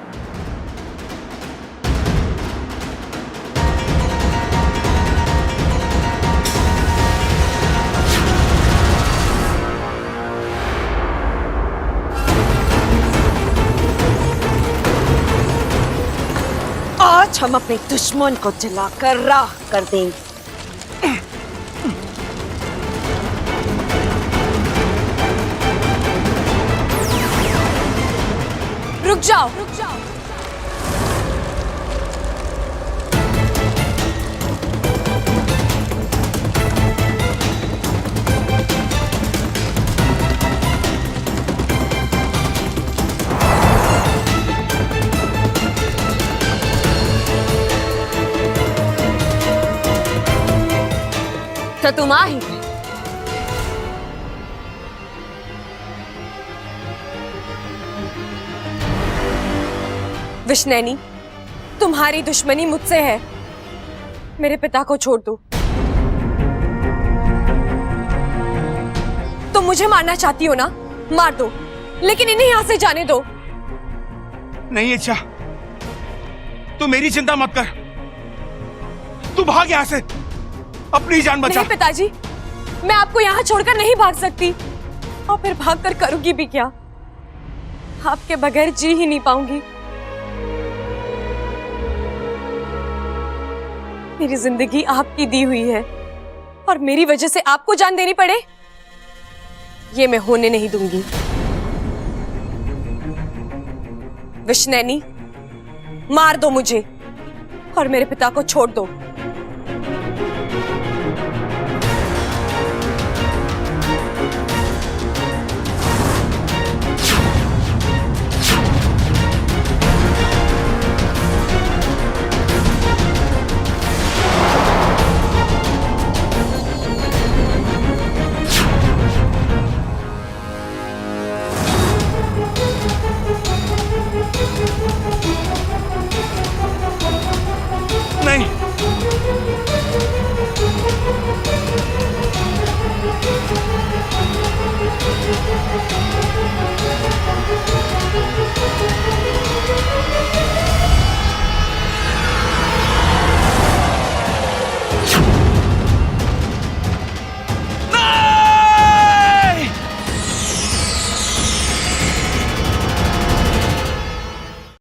आज हम अपने दुश्मन को जलाकर राख कर देंगे। रुक जाओ, रुक जाओ। तो तुम आ ही गए। विष्णैनी, तुम्हारी दुश्मनी मुझसे है। मेरे पिता को छोड़ दो। तुम मुझे मारना चाहती हो ना, मार दो, लेकिन इन्हें यहां से जाने दो। नहीं इच्छा, तू मेरी चिंता मत कर, तू भाग यहाँ से, अपनी जान बचा। नहीं पिताजी, मैं आपको यहाँ छोड़कर नहीं भाग सकती, और फिर भागकर करूंगी भी क्या? आपके बगैर जी ही नहीं पाऊंगी। मेरी जिंदगी आपकी दी हुई है, और मेरी वजह से आपको जान देनी पड़े, ये मैं होने नहीं दूंगी। विष्णैनी, मार दो मुझे और मेरे पिता को छोड़ दो।